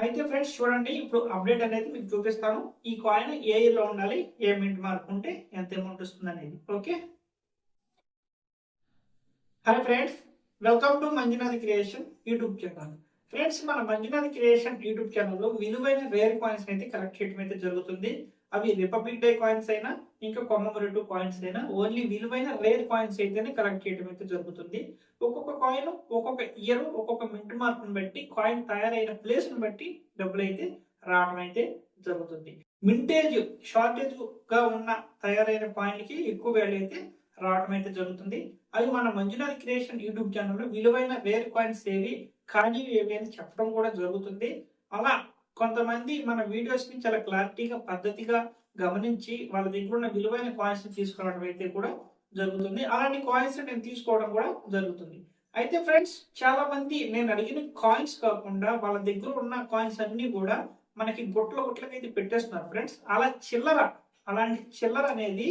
అయితే ఫ్రెండ్స్ చూడండి, ఇప్పుడు అప్డేట్ అనేది మీకు చూపిస్తాను. ఈ కాయిన్ ఏ ఇయర్ లో ఉండాలి, ఏ మింట్ మార్క్ ఉంటే ఎంత అమౌంట్ వస్తుంది అనేది. Okay, hi friends, welcome to Manjunath creation YouTube channel. Friends, మన మంజునాథ్ క్రియేషన్ యూట్యూబ్ ఛానల్లో విలువైన రేర్ కాయిన్స్ అయితే కలెక్ట్ చేయడం అయితే జరుగుతుంది. అవి రిపబ్లిక్ డే కాయిన్స్ అయినా ఇంకా కొమ్మరేటివ్ కాయిన్స్ అయినా ఓన్లీ విలువైన రేర్ కాయిన్స్ అయితేనే కలెక్ట్ చేయడం అయితే జరుగుతుంది. ఒక్కొక్క కాయిన్ ఒక్కొక్క ఇయర్ ఒక్కొక్క మింట్ మార్క్ బట్టి కాయిన్ తయారైన ప్లేస్ ని బట్టి డబ్బులు అయితే రావడం అయితే జరుగుతుంది. మింటేజ్ షార్టేజ్ గా ఉన్న తయారైన కాయిన్ కి ఎక్కువ వాల్యూ అయితే రావడం అయితే జరుగుతుంది. అది మన మంజునాథ్ క్రియేషన్ యూట్యూబ్ ఛానల్లో విలువైన రేర్ కాయిన్స్ ఏవి, ఖాళీ ఏవి అని చెప్పడం కూడా జరుగుతుంది. అలా కొంతమంది మన వీడియోస్ ని చాలా క్లారిటీగా పద్ధతిగా గమనించి వాళ్ళ దగ్గర ఉన్న విలువైన కాయిన్స్ ని తీసుకురావడం అయితే కూడా జరుగుతుంది. అలాంటి కాయిన్స్ నేను తీసుకోవడం కూడా జరుగుతుంది. అయితే ఫ్రెండ్స్, చాలా మంది నేను అడిగిన కాయిన్స్ కాకుండా వాళ్ళ దగ్గర ఉన్న కాయిన్స్ అన్ని కూడా మనకి గుట్లకైతే పెట్టేస్తున్నారు ఫ్రెండ్స్. అలాంటి చిల్లర అనేది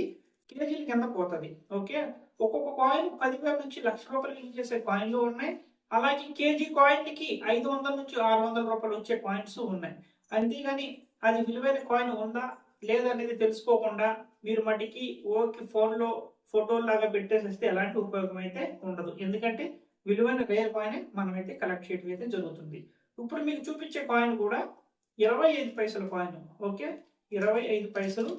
కేజీల కింద పోతుంది. ఓకే, ఒక్కొక్క కాయిన్ 10,000 నుంచి ₹1,00,000 యూజ్ చేసే కాయిన్లు ఉన్నాయి. అలాగే కేజీ కాయిన్ కి 500 నుంచి ₹600 వచ్చే కాయిన్స్ ఉన్నాయి. అంతేగాని అది విలువైన కాయిన్ ఉందా లేదా అనేది తెలుసుకోకుండా మీరు మటుకి ఓకే ఫోన్లో ఫోటోలాగా పెట్టేసేస్తే ఎలాంటి ఉపయోగం అయితే ఉండదు. ఎందుకంటే విలువైన రేర్ కాయిన్ మనమైతే కలెక్ట్ చేయడం అయితే జరుగుతుంది. ఇప్పుడు మీకు చూపించే కాయిన్ కూడా 25 పైసల కాయిన్. ఓకే, 25 పైసలు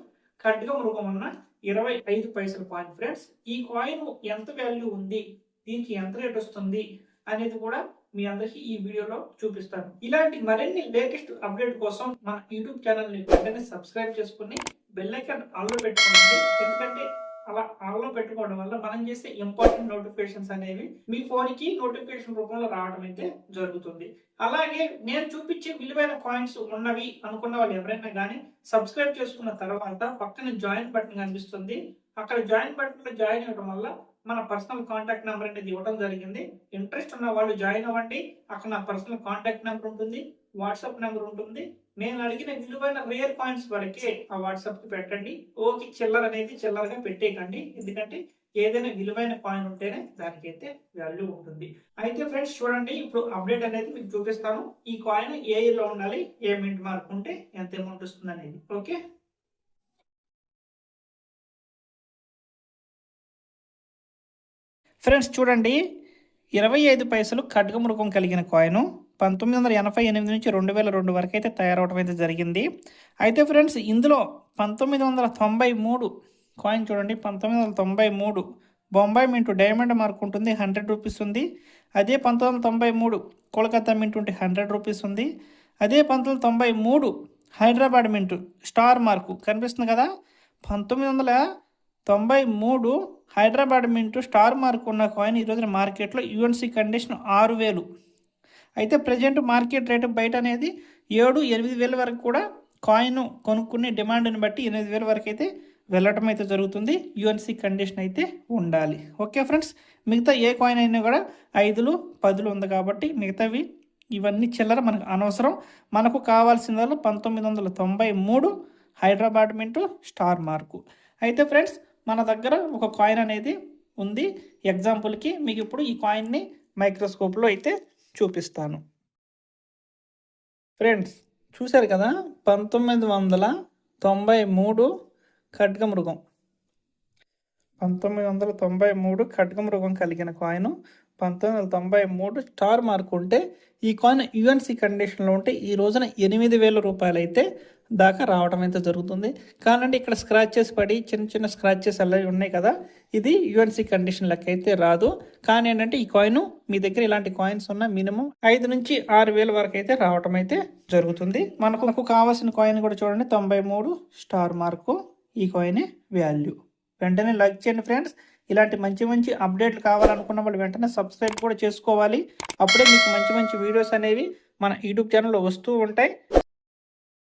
ఖడ్గ మృగం ఉన్న 25 పైసల కాయిన్ ఫ్రెండ్స్. ఈ కాయిన్ ఎంత వాల్యూ ఉంది, దీనికి ఎంత రేట్ వస్తుంది అనేది కూడా మీ అందరికీ ఈ వీడియోలో చూపిస్తాను. ఇలాంటి మరిన్ని లేటెస్ట్ అప్డేట్ కోసం మన యూట్యూబ్ ఛానల్ ని వెంటనే సబ్స్క్రైబ్ చేసుకుని బెల్ ఐకాన్ ఆన్లో పెట్టుకోండి. ఎందుకంటే అలా ఆన్లో పెట్టుకోవడం వల్ల మనం చేసే ఇంపార్టెంట్ నోటిఫికేషన్స్ అనేవి మీ ఫోన్ కి నోటిఫికేషన్ రూపంలో రావడం అయితే జరుగుతుంది. అలాగే నేను చూపించే విలువైన కాయిన్స్ ఉన్నవి అనుకున్న వాళ్ళు ఎవరైనా కానీ సబ్స్క్రైబ్ చేసుకున్న తర్వాత పక్కన జాయిన్ బటన్ కనిపిస్తుంది. అక్కడ జాయిన్ బటన్ లో జాయిన్ అవ్వడం వల్ల మన పర్సనల్ కాంటాక్ట్ నెంబర్ అనేది ఇవ్వడం జరిగింది. ఇంట్రెస్ట్ ఉన్న వాళ్ళు జాయిన్ అవ్వండి. అక్కడ నా పర్సనల్ కాంటాక్ట్ నెంబర్ ఉంటుంది, వాట్సాప్ నెంబర్ ఉంటుంది. నేను అడిగిన విలువైన రేర్ కాయిన్స్ వరకే ఆ వాట్సాప్ కి పెట్టండి. ఓకే, చిల్లర అనేది చిల్లరగా పెట్టేయకండి. ఎందుకంటే ఏదైనా విలువైన కాయిన్ ఉంటేనే దానికైతే వాల్యూ ఉంటుంది. అయితే ఫ్రెండ్స్ చూడండి, ఇప్పుడు అప్డేట్ అనేది మీకు చూపిస్తాను. ఈ కాయిన్ ఏ ఇయర్ లో ఉండాలి, ఏ మింట్ మార్క్ ఉంటే ఎంత అమౌంట్ వస్తుంది అనేది. ఓకే, ఫ్రెండ్స్ చూడండి, 25 పైసలు ఖడ్గమృగం కలిగిన కాయిన్ 1988 నుంచి 2002 వరకు అయితే తయారవడం అయితే జరిగింది. అయితే ఫ్రెండ్స్ ఇందులో 1993 కాయిన్ చూడండి, 1993 బొంబాయి మింటు డైమండ్ మార్క్ ఉంటుంది, ₹100 ఉంది. అదే 1993 కోల్కతా మింట్ ఉంటే ₹100 ఉంది. అదే 1993 హైదరాబాద్ మింటు స్టార్ మార్కు కనిపిస్తుంది కదా, 1993 హైదరాబాద్ మింటు స్టార్ మార్క్ ఉన్న కాయిన్ ఈరోజు మార్కెట్లో యూఎన్సీ కండిషన్ 6,000. అయితే ప్రజెంట్ మార్కెట్ రేటు బయట అనేది 7-8,000 వరకు కూడా కాయిన్ కొనుక్కునే డిమాండ్ని బట్టి 8,000 వరకు అయితే వెళ్ళటం అయితే జరుగుతుంది. యూఎన్సీ కండిషన్ అయితే ఉండాలి. ఓకే ఫ్రెండ్స్, మిగతా ఏ కాయిన్ అయినా కూడా 5లు 10లు ఉంది కాబట్టి మిగతావి ఇవన్నీ చిల్లర మనకు అనవసరం. మనకు కావాల్సిందల్లా 1993 హైదరాబాద్ మింటు స్టార్ మార్కు. అయితే ఫ్రెండ్స్ మన దగ్గర ఒక కాయిన్ అనేది ఉంది. ఎగ్జాంపుల్కి మీకు ఇప్పుడు ఈ కాయిన్ని మైక్రోస్కోప్లో అయితే చూపిస్తాను. ఫ్రెండ్స్ చూశారు కదా, 1993 ఖడ్గమృగం, 1993 ఖడ్గమృగం కలిగిన కాయిన్ 1993 స్టార్ మార్క్ ఉంటే ఈ కాయిన్ యూఎన్సీ కండిషన్లో ఉంటే ఈ రోజున 8,000 రూపాయలు అయితే దాకా రావడం అయితే జరుగుతుంది. కానండి ఇక్కడ స్క్రాచెస్ పడి చిన్న చిన్న స్క్రాచెస్ అలా ఉన్నాయి కదా, ఇది యూఎన్సీ కండిషన్ లెక్క అయితే రాదు. కానీ ఏంటంటే ఈ కాయిన్ మీ దగ్గర ఇలాంటి కాయిన్స్ ఉన్న మినిమం 5 నుంచి 6,000 వరకు అయితే రావడం అయితే జరుగుతుంది. మనకు కావాల్సిన కాయిన్ కూడా చూడండి, 93 స్టార్ మార్కు ఈ కాయిన్ వాల్యూ. వెంటనే లైక్ చేయండి ఫ్రెండ్స్. ఇలాంటి మంచి మంచి అప్డేట్లు కావాలనుకున్న వాళ్ళు వెంటనే సబ్స్క్రైబ్ కూడా చేసుకోవాలి. అప్పుడే మీకు మంచి మంచి వీడియోస్ అనేవి మన యూట్యూబ్ ఛానల్లో వస్తూ ఉంటాయి.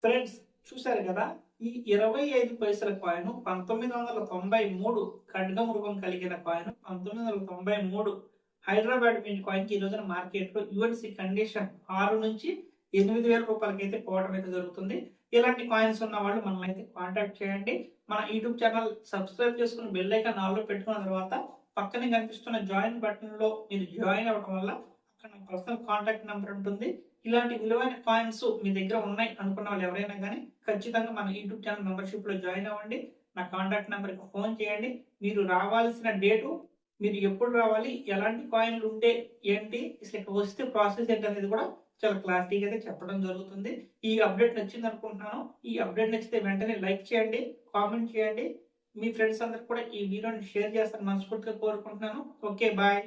ఫ్రెండ్స్ చూసారు కదా, ఈ 25 పైసల కాయిన్ 1993 ఖడ్గమృగం కలిగిన కాయిన్ 1993 హైదరాబాద్ మింట్ కాయిన్ కి ఈ రోజున మార్కెట్ లో యూఎన్సీ కండిషన్ 6 నుంచి 8,000 రూపాయలకి అయితే పోవడం అయితే జరుగుతుంది. ఇలాంటి కాయిన్స్ ఉన్న వాళ్ళు మనల్ని అయితే కాంటాక్ట్ చేయండి. మన యూట్యూబ్ ఛానల్ సబ్స్క్రైబ్ చేసుకుని బెల్ ఐకాన్ ఆన్లో పెట్టుకున్న తర్వాత పక్కనే కనిపిస్తున్న జాయిన్ బటన్ లో మీరు జాయిన్ అవ్వడం వల్ల అక్కడ పర్సనల్ కాంటాక్ట్ నెంబర్ ఉంటుంది. ఇలాంటి విలువైన కాయిన్స్ మీ దగ్గర ఉన్నాయి అనుకున్న వాళ్ళు ఎవరైనా కానీ ఖచ్చితంగా మన యూట్యూబ్ ఛానల్ మెంబర్షిప్ లో జాయిన్ అవ్వండి. నా కాంటాక్ట్ నెంబర్కి ఫోన్ చేయండి. మీరు రావాల్సిన డేటు, మీరు ఎప్పుడు రావాలి, ఎలాంటి కాయిన్లు ఉంటే ఏంటి, అసలు ఇక్కడ వస్తే ప్రాసెస్ ఏంటి అనేది కూడా చాలా క్లారిటీగా అయితే చెప్పడం జరుగుతుంది. ఈ అప్డేట్ నచ్చింది అనుకుంటున్నాను. ఈ అప్డేట్ నచ్చితే వెంటనే లైక్ చేయండి, కామెంట్ చేయండి. మీ ఫ్రెండ్స్ అందరికి కూడా ఈ వీడియోని షేర్ చేస్తారని మనస్ఫూర్తిగా కోరుకుంటున్నాను. Okay, bye.